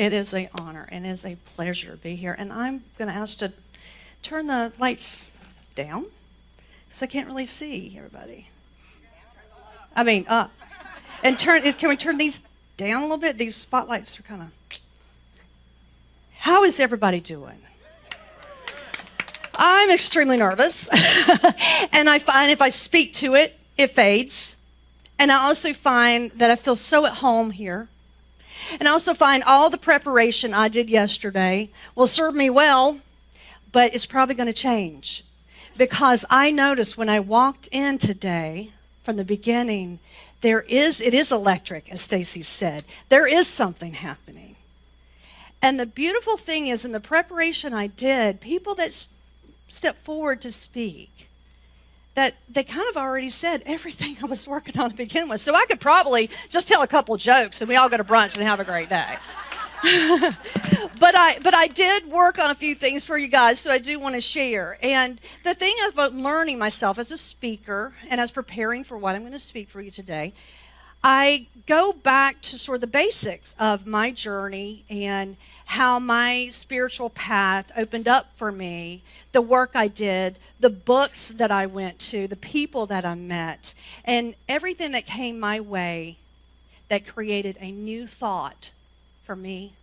It is an honor and it is a pleasure to be here. And I'm going to ask to turn the lights down because I can't really see everybody. I mean, up. And can we turn these down a little bit? These spotlights are kind of... How is everybody doing? I'm extremely nervous. And I find if I speak to it, it fades. And I also find that I feel so at home here. And I also find all the preparation I did yesterday will serve me well, but it's probably going to change. Because I noticed when I walked in today, from the beginning, it is electric, as Stacy said. There is something happening. And the beautiful thing is, in the preparation I did, people that stepped forward to speak, that they kind of already said everything I was working on to begin with. So I could probably just tell a couple jokes and we all go to brunch and have a great day. But I did work on a few things for you guys, so I do want to share. And the thing about learning myself as a speaker and as preparing for what I'm going to speak for you today, I go back to sort of the basics of my journey and how my spiritual path opened up for me, the work I did, the books that I went to, the people that I met, and everything that came my way that created a new thought for me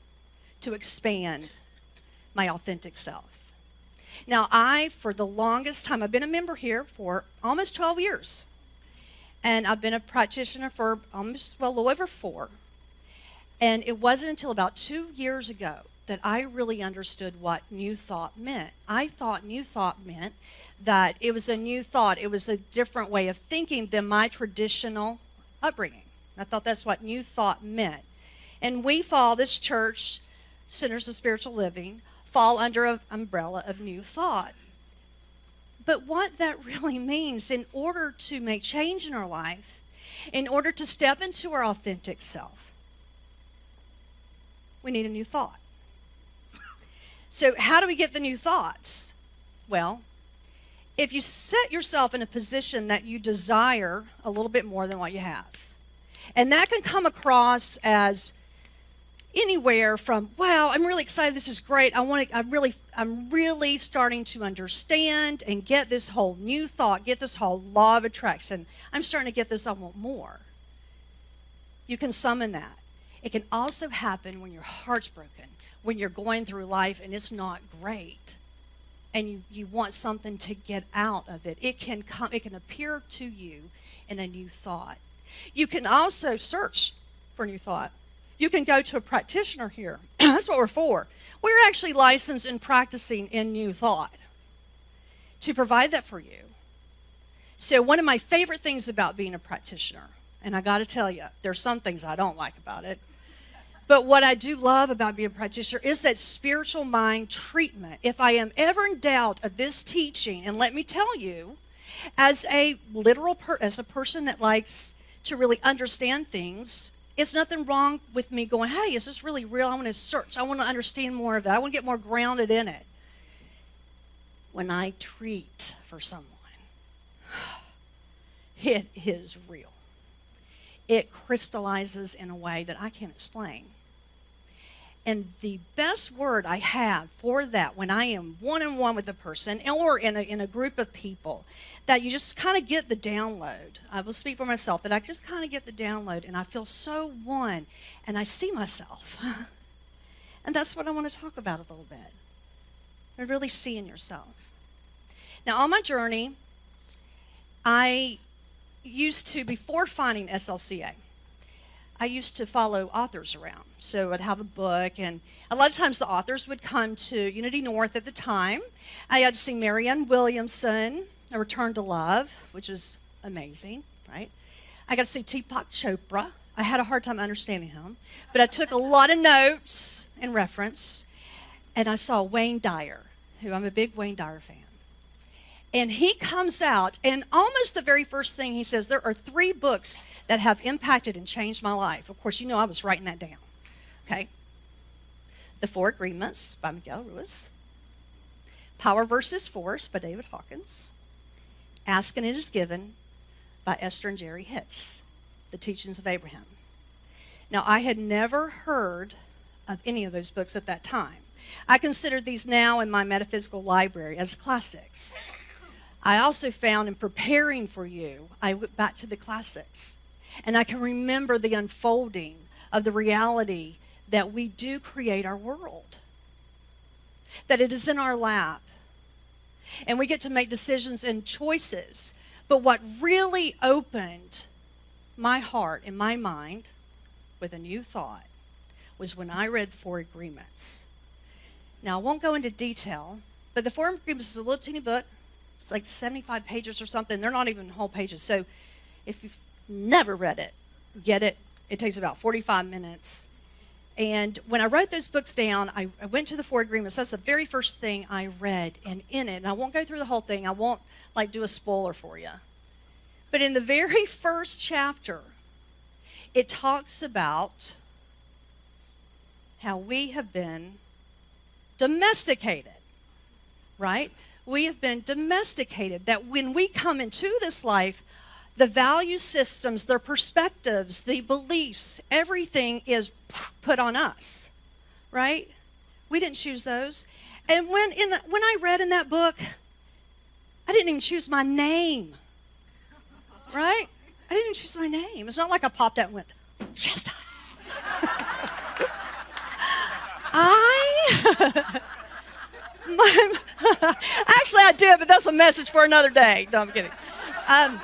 to expand my authentic self. Now, for the longest time, I've been a member here for almost 12 years. And I've been a practitioner for a little over 4. And it wasn't until about 2 years ago that I really understood what new thought meant. I thought new thought meant that it was a new thought. It was a different way of thinking than my traditional upbringing. I thought that's what new thought meant. And this church, Centers of Spiritual Living, fall under an umbrella of new thought. But what that really means, in order to make change in our life, in order to step into our authentic self, we need a new thought. So how do we get the new thoughts? Well, if you set yourself in a position that you desire a little bit more than what you have, and that can come across as anywhere from, wow, I'm really excited, this is great, I'm really starting to understand and get this whole new thought, get this whole law of attraction. I'm starting to get this, I want more. You can summon that. It can also happen when your heart's broken, when you're going through life and it's not great, and you want something to get out of it. It can appear to you in a new thought. You can also search for a new thought. You can go to a practitioner here. That's what we're for. We're actually licensed in practicing in new thought to provide that for you. So one of my favorite things about being a practitioner, and I got to tell you, there's some things I don't like about it, but what I do love about being a practitioner is that spiritual mind treatment. If I am ever in doubt of this teaching, and let me tell you, as a person that likes to really understand things, it's nothing wrong with me going, hey, is this really real? I want to search. I want to understand more of that. I want to get more grounded in it. When I treat for someone, it is real. It crystallizes in a way that I can't explain. And the best word I have for that, when I am one-on-one with a person or in a group of people, that you just kind of get the download. I will speak for myself, that I just kind of get the download and I feel so one and I see myself. And that's what I want to talk about a little bit. And really seeing yourself. Now, on my journey, I used to, before finding SLCA, I used to follow authors around. So I'd have a book, and a lot of times the authors would come to Unity North at the time. I had to see Marianne Williamson, A Return to Love, which was amazing, right? I got to see Deepak Chopra. I had a hard time understanding him, but I took a lot of notes and reference, and I saw Wayne Dyer, who I'm a big Wayne Dyer fan. And he comes out, and almost the very first thing he says, there are 3 books that have impacted and changed my life. Of course, you know I was writing that down, okay? The 4 Agreements by Miguel Ruiz. Power versus Force by David Hawkins. Ask and It Is Given by Esther and Jerry Hicks. The Teachings of Abraham. Now, I had never heard of any of those books at that time. I consider these now in my metaphysical library as classics. I also found in preparing for you, I went back to the classics. And I can remember the unfolding of the reality that we do create our world, that it is in our lap, and we get to make decisions and choices. But what really opened my heart and my mind with a new thought was when I read Four Agreements. Now, I won't go into detail, but the Four Agreements is a little teeny book. It's like 75 pages or something. They're not even whole pages. So if you've never read it, get it. It takes about 45 minutes. And when I wrote those books down, I went to the Four Agreements. That's the very first thing I read. And in it, and I won't go through the whole thing. I won't do a spoiler for you. But in the very first chapter, it talks about how we have been domesticated, right? We have been domesticated, that when we come into this life, the value systems, their perspectives, the beliefs, everything is put on us, right? We didn't choose those. And when I read in that book, I didn't even choose my name, right? I didn't even choose my name. It's not like I popped out and went, Shasta. Actually, I did, but that's a message for another day. No, I'm kidding. Oh,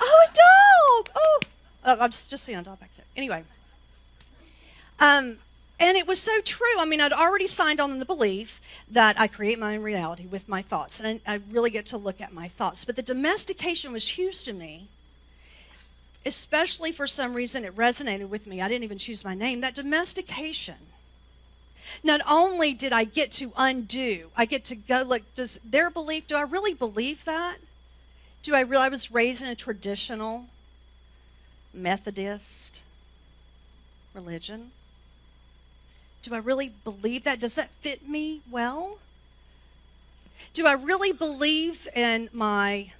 a dog. Oh, I'm just seeing a dog back there. Anyway. And it was so true. I mean, I'd already signed on the belief that I create my own reality with my thoughts. And I really get to look at my thoughts. But the domestication was huge to me. Especially for some reason, it resonated with me. I didn't even choose my name. That domestication. Not only did I get to undo, I get to go, look, does their belief, do I really believe that? Do I realize I was raised in a traditional Methodist religion? Do I really believe that? Does that fit me well? Do I really believe in my,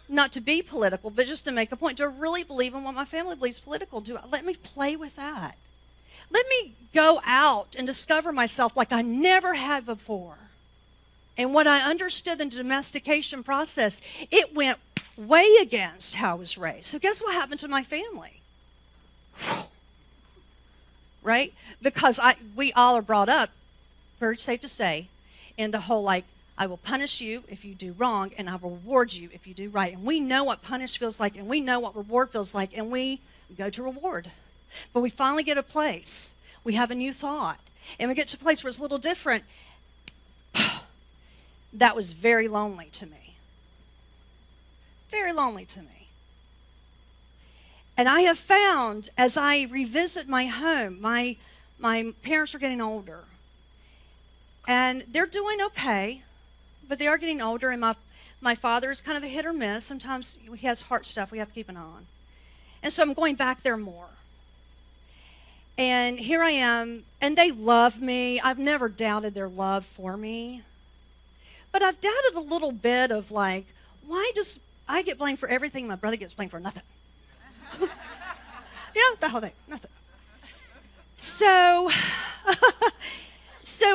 not to be political, but just to make a point, do I really believe in what my family believes political? Let me play with that. Let me go out and discover myself like I never had before. And what I understood in the domestication process, it went way against how I was raised. So guess what happened to my family? Right? Because we all are brought up, very safe to say, in the whole I will punish you if you do wrong, and I will reward you if you do right. And we know what punish feels like, and we know what reward feels like, and we go to reward. But we finally get a place. We have a new thought. And we get to a place where it's a little different. That was very lonely to me. Very lonely to me. And I have found, as I revisit my home, my parents are getting older. And they're doing okay, but they are getting older. And my father is kind of a hit or miss. Sometimes he has heart stuff we have to keep an eye on. And so I'm going back there more. And here I am, and they love me. I've never doubted their love for me. But I've doubted a little bit of why does I get blamed for everything, my brother gets blamed for nothing? That whole thing, nothing. So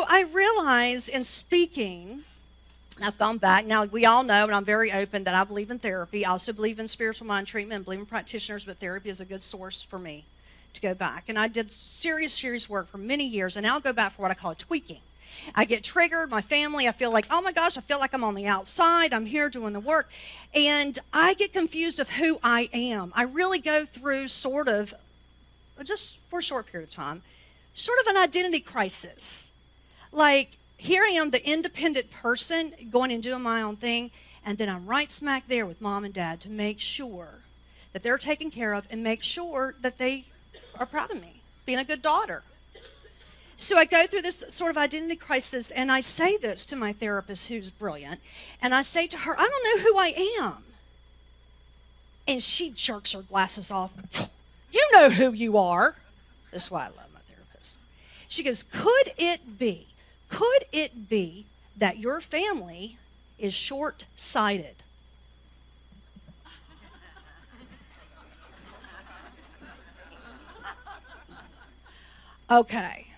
I realize in speaking, and I've gone back, now we all know, and I'm very open, that I believe in therapy. I also believe in spiritual mind treatment, believe in practitioners, but therapy is a good source for me to go back. And I did serious work for many years, and now I'll go back for what I call tweaking. I get triggered, my family, I feel like, oh my gosh, I feel like I'm on the outside, I'm here doing the work, and I get confused of who I am. I really go through sort of, just for a short period of time, sort of an identity crisis. Here I am, the independent person, going and doing my own thing, and then I'm right smack there with mom and dad to make sure that they're taken care of and make sure that they are proud of me, being a good daughter. So I go through this sort of identity crisis, and I say this to my therapist, who's brilliant, and I say to her, I don't know who I am. And she jerks her glasses off. You know who you are. This is why I love my therapist. She goes, could it be that your family is short-sighted? Okay.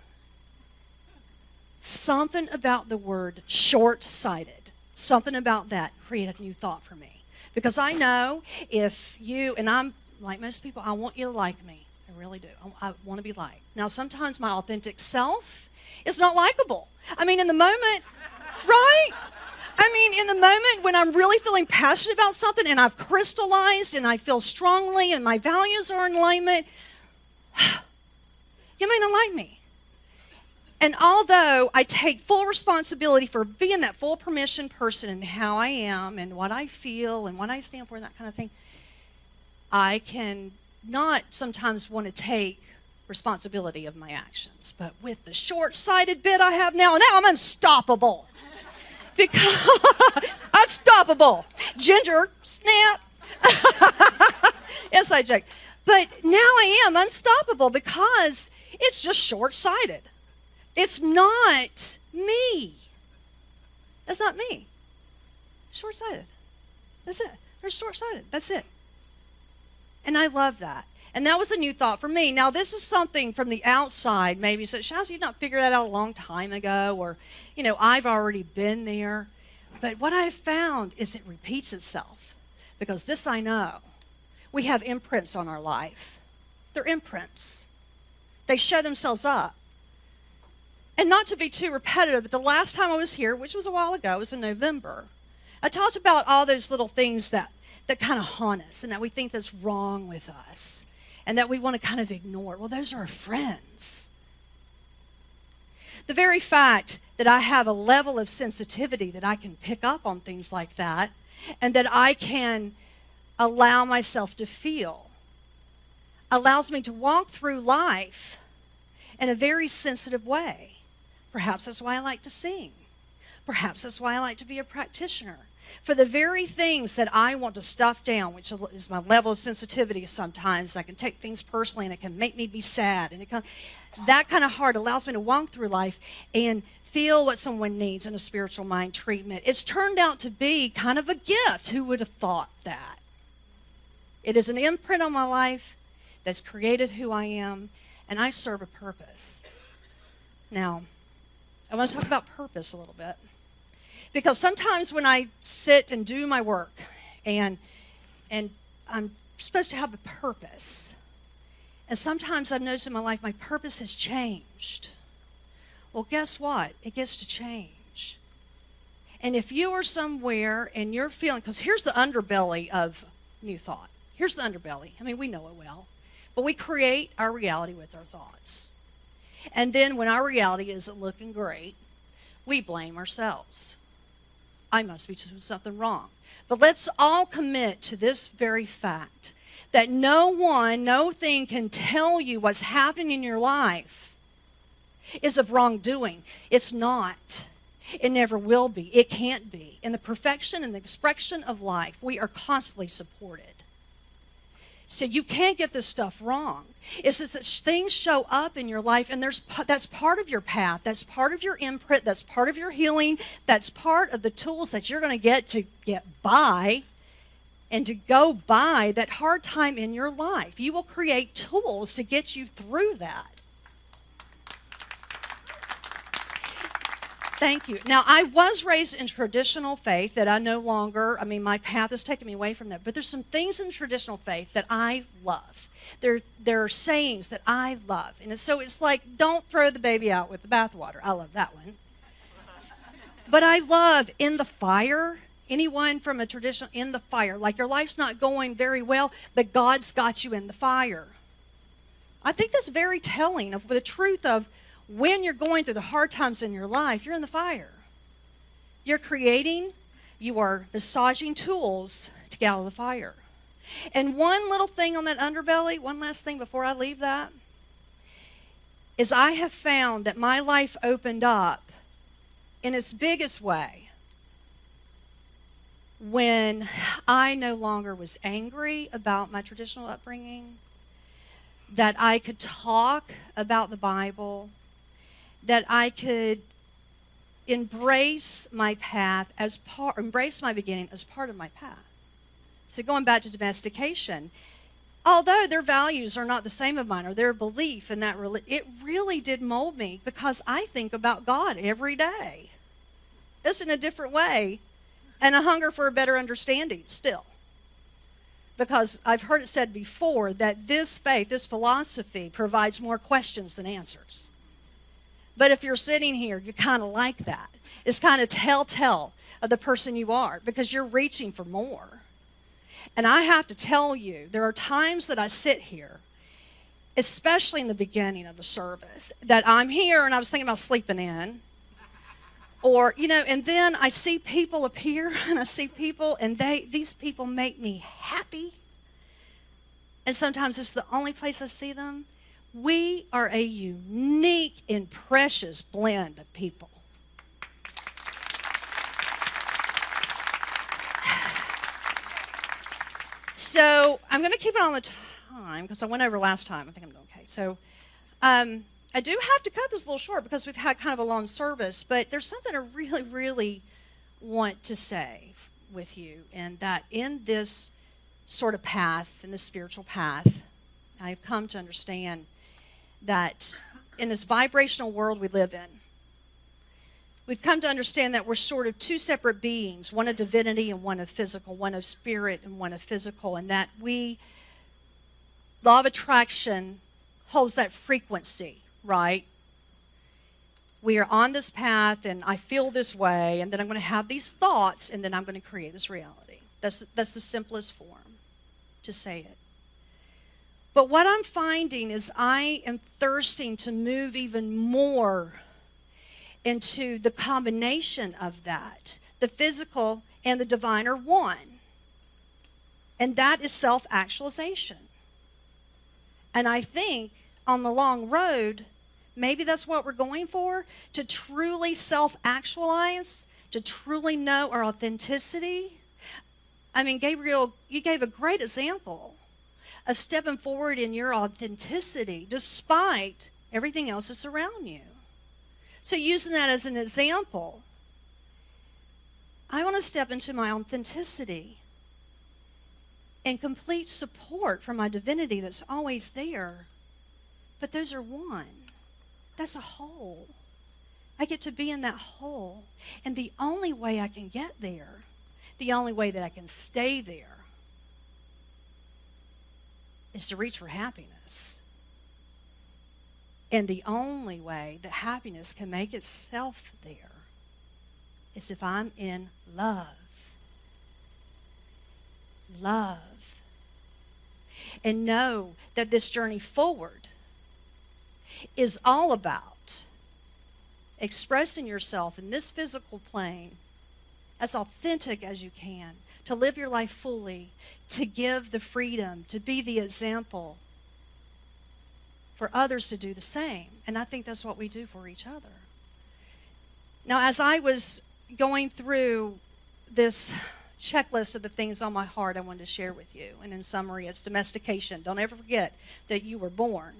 something about the word short-sighted, something about that created a new thought for me. Because I know if you, and I'm like most people, I want you to like me. I really do. I want to be liked. Now, sometimes my authentic self is not likable. I mean, in the moment, right? I mean, in the moment when I'm really feeling passionate about something and I've crystallized and I feel strongly and my values are in alignment, you may not like me. And although I take full responsibility for being that full permission person and how I am and what I feel and what I stand for and that kind of thing, I can not sometimes want to take responsibility of my actions. But with the short-sighted bit I have now I'm unstoppable. Because unstoppable. Ginger, snap. Inside joke. But now I am unstoppable because it's just short-sighted. It's not me. That's not me. Short-sighted. That's it. They're short-sighted. That's it. And I love that. And that was a new thought for me. Now, this is something from the outside. Maybe you said, Shasta, you not figured that out a long time ago, or, I've already been there. But what I've found is it repeats itself. Because this I know. We have imprints on our life. They're imprints. They show themselves up. And not to be too repetitive, but the last time I was here, which was a while ago, it was in November, I talked about all those little things that kind of haunt us and that we think that's wrong with us and that we want to kind of ignore. Well, those are our friends. The very fact that I have a level of sensitivity that I can pick up on things like that and that I can allow myself to feel allows me to walk through life in a very sensitive way. Perhaps that's why I like to sing. Perhaps that's why I like to be a practitioner. For the very things that I want to stuff down, which is my level of sensitivity sometimes, I can take things personally and it can make me be sad. And that kind of heart allows me to walk through life and feel what someone needs in a spiritual mind treatment. It's turned out to be kind of a gift. Who would have thought that? It is an imprint on my life that's created who I am, and I serve a purpose. Now, I want to talk about purpose a little bit. Because sometimes when I sit and do my work and I'm supposed to have a purpose, and sometimes I've noticed in my life my purpose has changed. Well, guess what? It gets to change. And if you are somewhere and you're feeling, because here's the underbelly of new thought. Here's the underbelly. I mean, we know it well. But we create our reality with our thoughts. And then when our reality isn't looking great, we blame ourselves. I must be doing something wrong. But let's all commit to this very fact that no thing can tell you what's happening in your life is of wrongdoing. It's not. It never will be. It can't be. In the perfection and the expression of life, we are constantly supported. So you can't get this stuff wrong. It's just that things show up in your life, and that's part of your path. That's part of your imprint. That's part of your healing. That's part of the tools that you're going to get by and to go by that hard time in your life. You will create tools to get you through that. Thank you. Now, I was raised in traditional faith that I no longer, my path has taken me away from that. But there's some things in traditional faith that I love. There are sayings that I love. And so it's like, don't throw the baby out with the bathwater. I love that one. But I love in the fire. Anyone from a traditional, in the fire. Like your life's not going very well, but God's got you in the fire. I think that's very telling of the truth of when you're going through the hard times in your life, you're in the fire. You're creating, you are massaging tools to get out of the fire. And one little thing on that underbelly, one last thing before I leave that, is I have found that my life opened up in its biggest way when I no longer was angry about my traditional upbringing, that I could talk about the Bible, that I could embrace my path embrace my beginning as part of my path. So going back to domestication, although their values are not the same of mine, or their belief in that, it really did mold me, because I think about God every day. It's in a different way, and a hunger for a better understanding still. Because I've heard it said before that this faith, this philosophy, provides more questions than answers. But if you're sitting here, you're kind of like that. It's kind of telltale of the person you are, because you're reaching for more. And I have to tell you, there are times that I sit here, especially in the beginning of the service, that I'm here and I was thinking about sleeping in. Or, and then I see people appear, and I see people, and these people make me happy. And sometimes it's the only place I see them. We are a unique and precious blend of people. So I'm going to keep it on the time, because I went over last time. I think I'm doing okay. So I do have to cut this a little short, because we've had kind of a long service, but there's something I really, really want to say with you, and that in this sort of path, in this spiritual path, I've come to understand that in this vibrational world we live in, we've come to understand that we're sort of two separate beings, one of divinity and one of physical, one of spirit and one of physical, and that law of attraction holds that frequency. Right? We are on this path, and I feel this way, and then I'm going to have these thoughts, and then I'm going to create this reality. That's the simplest form to say it. But what I'm finding is I am thirsting to move even more into the combination of that. The physical and the divine are one. And that is self-actualization. And I think on the long road, maybe that's what we're going for, to truly self-actualize, to truly know our authenticity. I mean, Gabriel, you gave a great example of stepping forward in your authenticity despite everything else that's around you. So using that as an example, I want to step into my authenticity and complete support for my divinity that's always there. But those are one. That's a whole. I get to be in that whole. And the only way I can get there, the only way that I can stay there, is to reach for happiness. And the only way that happiness can make itself there is if I'm in love. Love. And know that this journey forward is all about expressing yourself in this physical plane as authentic as you can, to live your life fully, to give the freedom, to be the example for others to do the same. And I think that's what we do for each other. Now, as I was going through this checklist of the things on my heart I wanted to share with you, and in summary, it's domestication. Don't ever forget that you were born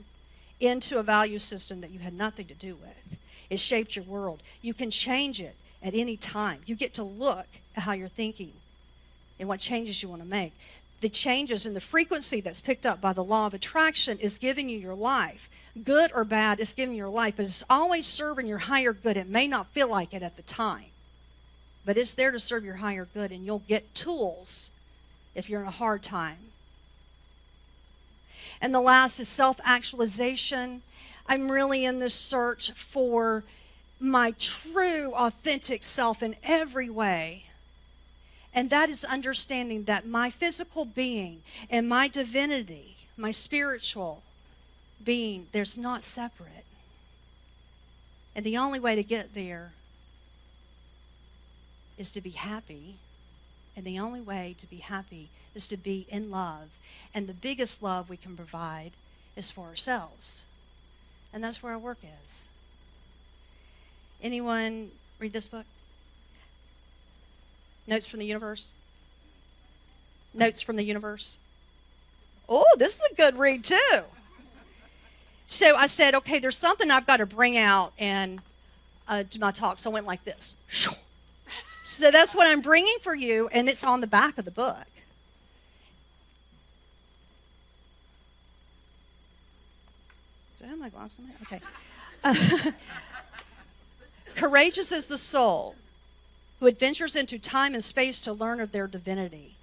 into a value system that you had nothing to do with. It shaped your world. You can change it at any time. You get to look at how you're thinking and what changes you want to make. The changes in the frequency that's picked up by the law of attraction is giving you your life. Good or bad, it's giving you your life, but it's always serving your higher good. It may not feel like it at the time, but it's there to serve your higher good, and you'll get tools if you're in a hard time. And the last is self-actualization. I'm really in this search for my true, authentic self in every way. And that is understanding that my physical being and my divinity, my spiritual being, there's not separate. And the only way to get there is to be happy. And the only way to be happy is to be in love. And the biggest love we can provide is for ourselves. And that's where our work is. Anyone read this book? Notes from the Universe? Notes from the Universe? Oh, this is a good read too. So I said, okay, there's something I've got to bring out and do my talk. So I went like this. So that's what I'm bringing for you, and it's on the back of the book. have my glasses on? Okay. Courageous is the soul who adventures into time and space to learn of their divinity.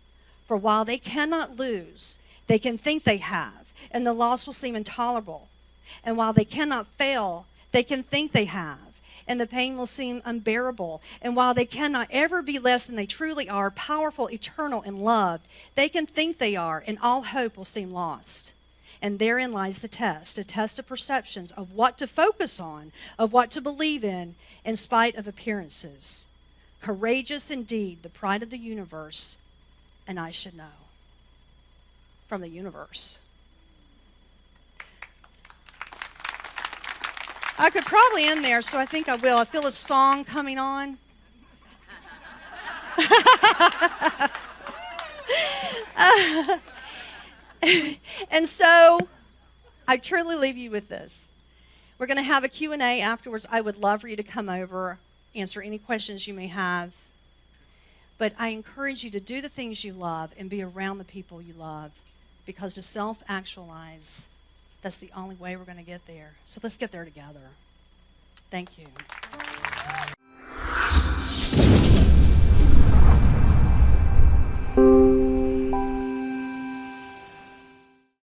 For while they cannot lose, they can think they have, and the loss will seem intolerable. And while they cannot fail, they can think they have, and the pain will seem unbearable. And while they cannot ever be less than they truly are, powerful, eternal, and loved, they can think they are, and all hope will seem lost. And therein lies the test, a test of perceptions, of what to focus on, of what to believe in spite of appearances. Courageous indeed, the pride of the universe, and I should know. From the universe. I could probably end there, so I think I will. I feel a song coming on. And so I truly leave you with this. We're going to have a Q&A afterwards. I would love for you to come over, answer any questions you may have. But I encourage you to do the things you love and be around the people you love, because to self-actualize, that's the only way we're going to get there. So let's get there together. Thank you.